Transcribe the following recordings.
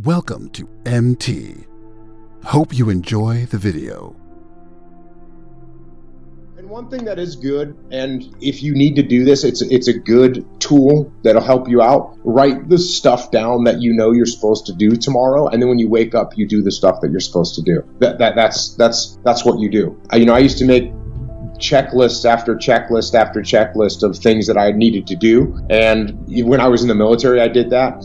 Welcome to MT. Hope you enjoy the video. And one thing that is good, and if you need to do this, it's a good tool that'll help you out. Write the stuff down that you know you're supposed to do tomorrow, and then when you wake up, you do the stuff that you're supposed to do. That's what you do. I used to make checklist after checklist after checklist of things that I needed to do, and when I was in the military, I did that.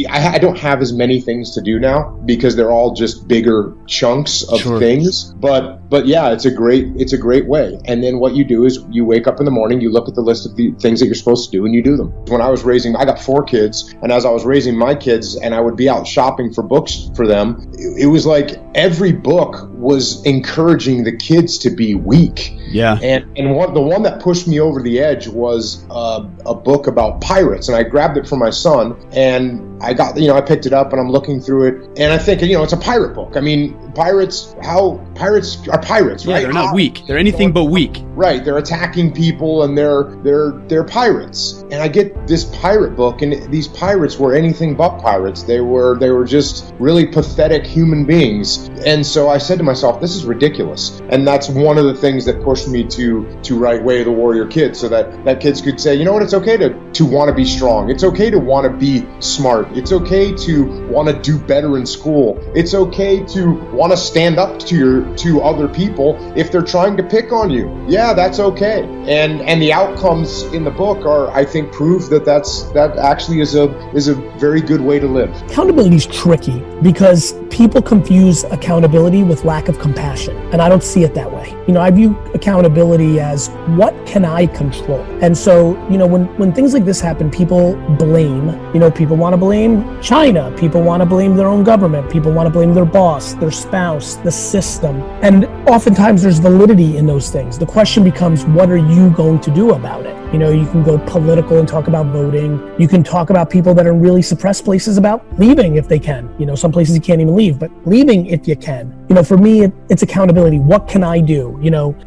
I don't have as many things to do now because they're all just bigger chunks of things. But yeah, it's a great way. And then what you do is you wake up in the morning, you look at the list of the things that you're supposed to do, and you do them. When I got 4 kids, and as I was raising my kids and I would be out shopping for books for them, it was like every book was encouraging the kids to be weak. Yeah. And the one that pushed me over the edge was a book about pirates, and I grabbed it for my son, and I picked it up and I'm looking through it, and I think, it's a pirate book. I mean, pirates are pirates, right? Yeah, they're not weak. They're anything but weak. Right. They're attacking people and they're pirates. And I get this pirate book, and these pirates were anything but pirates. They were just really pathetic human beings. And so I said to myself, this is ridiculous. And that's one of the things that pushed me to write Way of the Warrior Kid, so that kids could say, it's okay to want to be strong. It's okay to want to be smart. It's okay to want to do better in school. It's okay to want to stand up to other people if they're trying to pick on you. Yeah, that's okay. And the outcomes in the book are, I think, prove that actually is a very good way to live. Accountability is tricky because people confuse accountability with lack of compassion, and I don't see it that way. I view accountability as what can I control? And so, when things like this happen, people blame. People want to blame China. People want to blame their own government. People want to blame their boss, their spouse, the system. And oftentimes there's validity in those things. The question becomes, what are you going to do about it? You can go political and talk about voting. You can talk about people that are in really suppressed places about leaving if they can. Some places you can't even leave, but leaving if you can. For me, it's accountability. What can I do?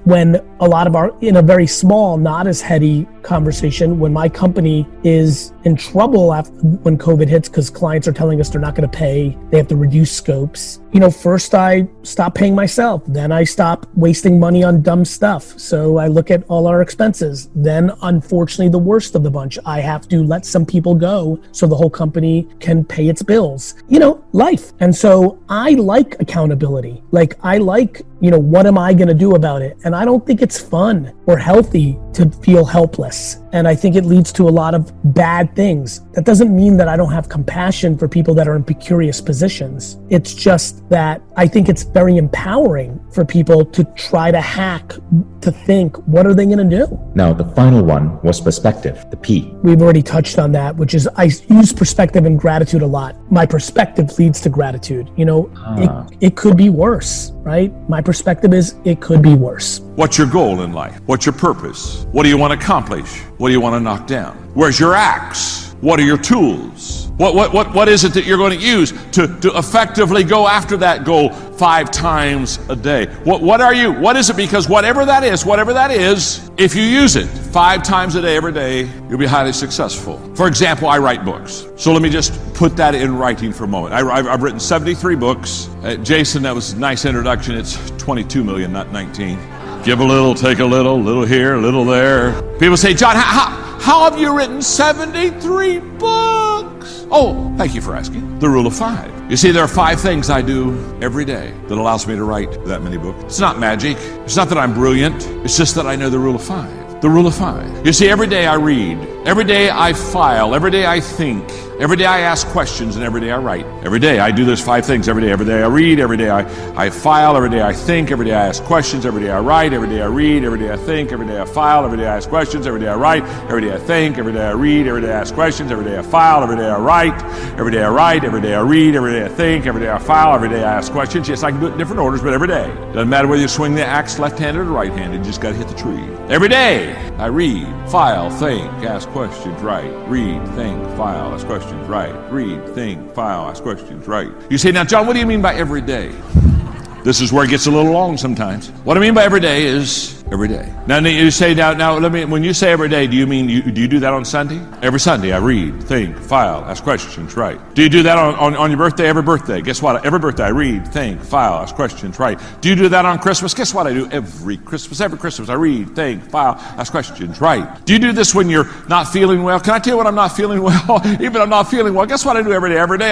When a lot of in a very small, not as heady conversation, when my company is in trouble when COVID hits because clients are telling us they're not going to pay, they have to reduce scopes. First I stop paying myself, then I stop wasting money on dumb stuff. So I look at all our expenses. Then, unfortunately, the worst of the bunch, I have to let some people go so the whole company can pay its bills. Life. And so I like accountability. I like, what am I going to do about it? And I don't think it's fun or healthy to feel helpless. And I think it leads to a lot of bad things. That doesn't mean that I don't have compassion for people that are in precarious positions. It's just that I think it's very empowering for people to try to hack, to think, what are they going to do? Now, the final one was perspective, the P. We've already touched on that, which is I use perspective and gratitude a lot. My perspective leads to gratitude. It could be worse, right? My perspective is it could be worse. What's your goal in life? What's your purpose? What do you want to accomplish? What do you want to knock down? Where's your axe? What are your tools? What is it that you're going to use to effectively go after that goal 5 times a day? What is it? Because whatever that is, if you use it 5 times a day, every day, you'll be highly successful. For example, I write books. So let me just put that in writing for a moment. I've written 73 books. Jason, that was a nice introduction. It's 22 million, not 19. Give a little, take a little here, a little there. People say, John, how have you written 73 books? Oh, thank you for asking. The rule of 5. You see, there are 5 things I do every day that allows me to write that many books. It's not magic. It's not that I'm brilliant. It's just that I know the rule of 5. The rule of 5. You see, every day I read. Every day I file. Every day I think. Every day I ask questions, and every day I write. Every day I do those 5 things. Every day I read. Every day I file. Every day I think. Every day I ask questions. Every day I write. Every day I read. Every day I think. Every day I file. Every day I ask questions. Every day I write. Every day I think. Every day I read. Every day I ask questions. Every day I file. Every day I write. Every day I write. Every day I read. Every day I think. Every day I file. Every day I ask questions. Yes, I can do it in different orders, but every day. Doesn't matter whether you swing the axe left-handed or right-handed. You just got to hit the tree. Every day I read, file, think, ask questions, write. Read, think, file, ask questions, write. Read, think, file, ask questions, write. You say, now, John, what do you mean by every day? This is where it gets a little long sometimes. What I mean by every day is Every day. Now you say, now let me, when you say every day, do you mean, do you do that on Sunday? Every Sunday I read, think, file, ask questions, write. Do you do that on your birthday? Every birthday. Guess what? Every birthday I read, think, file, ask questions, write. Do you do that on Christmas? Guess what I do every Christmas? Every Christmas I read, think, file, ask questions, write. Do you do this when you're not feeling well? Can I tell you when I'm not feeling well? Even I'm not feeling well. Guess what I do every day? Every day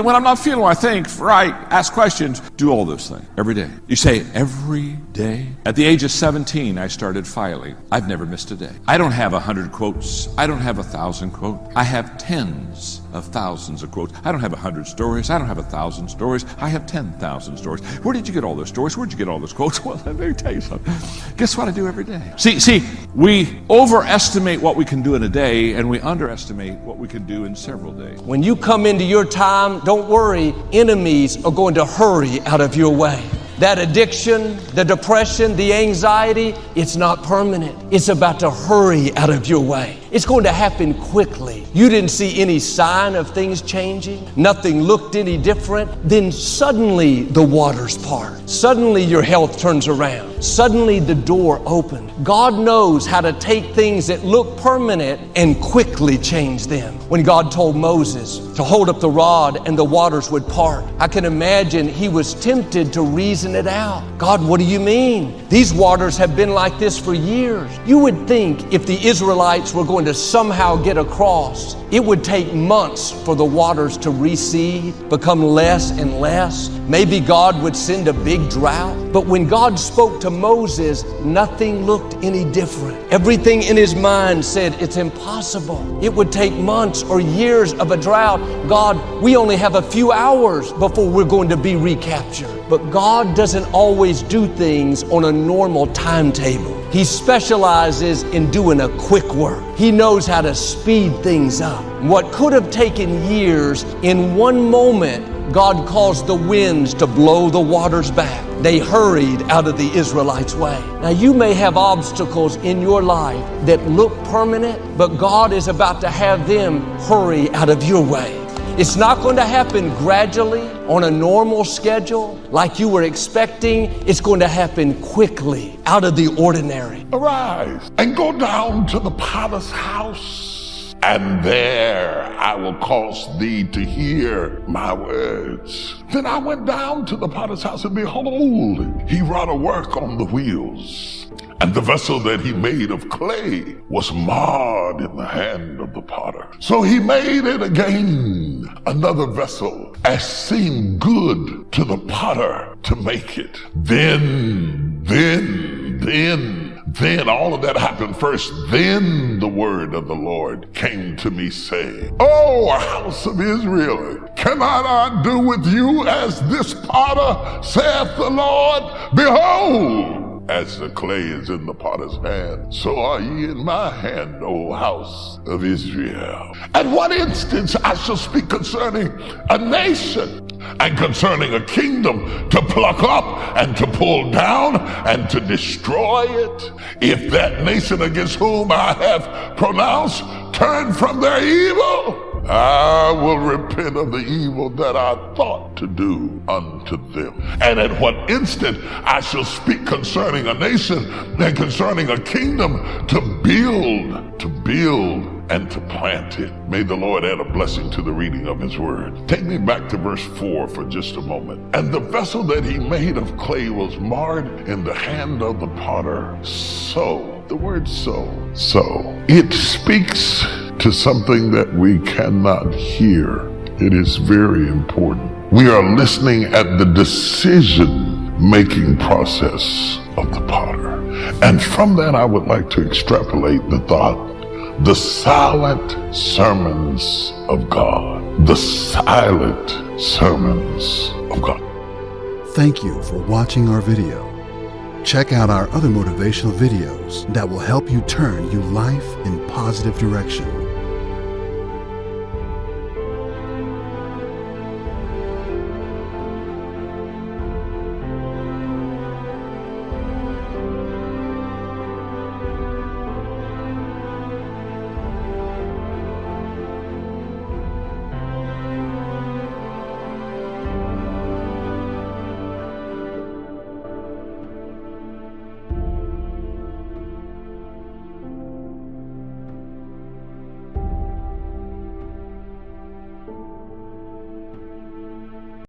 when I'm not feeling well, I think, write, ask questions, do all those things every day. You say every day. At the age of 17, I started filing. I've never missed a day. I don't have 100 quotes. I don't have 1,000 quotes. I have tens of thousands of quotes. I don't have 100 stories. I don't have 1,000 stories. I have 10,000 stories. Where did you get all those stories? Where'd you get all those quotes? Well, let me tell you something. Guess what I do every day? See, we overestimate what we can do in a day, and we underestimate what we can do in several days. When you come into your time, don't worry, enemies are going to hurry out of your way. That addiction, the depression, the anxiety, it's not permanent. It's about to hurry out of your way. It's going to happen quickly. You didn't see any sign of things changing. Nothing looked any different. Then suddenly the waters part. Suddenly your health turns around. Suddenly the door opened. God knows how to take things that look permanent and quickly change them. When God told Moses to hold up the rod and the waters would part, I can imagine he was tempted to reason it out. God, what do you mean? These waters have been like this for years. You would think if the Israelites were going to somehow get across, it would take months for the waters to recede, become less and less. Maybe God would send a big drought. But when God spoke to Moses, nothing looked any different. Everything in his mind said it's impossible. It would take months or years of a drought. God, we only have a few hours before we're going to be recaptured. But God doesn't always do things on a normal timetable. He specializes in doing a quick work. He knows how to speed things up. What could have taken years, in one moment, God caused the winds to blow the waters back. They hurried out of the Israelites' way. Now you may have obstacles in your life that look permanent, but God is about to have them hurry out of your way. It's not going to happen gradually on a normal schedule like you were expecting. It's going to happen quickly, out of the ordinary. Arise and go down to the potter's house, and there I will cause thee to hear my words. Then I went down to the potter's house, and behold, he wrought a work on the wheels. And the vessel that he made of clay was marred in the hand of the potter. So he made it again, another vessel, as seemed good to the potter to make it. Then, all of that happened first. Then the word of the Lord came to me, saying, O house of Israel, cannot I do with you as this potter, saith the Lord? Behold, as the clay is in the potter's hand, so are ye in my hand, O house of Israel. At what instance I shall speak concerning a nation, and concerning a kingdom, to pluck up and to pull down and to destroy it, if that nation against whom I have pronounced turn from their evil, I will repent of the evil that I thought to do unto them. And at what instant I shall speak concerning a nation and concerning a kingdom, to build and to plant it. May the Lord add a blessing to the reading of his word. Take me back to verse 4 for just a moment. And the vessel that he made of clay was marred in the hand of the potter. So, the word so, it speaks to something that we cannot hear. It is very important. We are listening at the decision-making process of the potter. And from that, I would like to extrapolate the thought: the silent sermons of God. The silent sermons of God. Thank you for watching our video. Check out our other motivational videos that will help you turn your life in positive direction.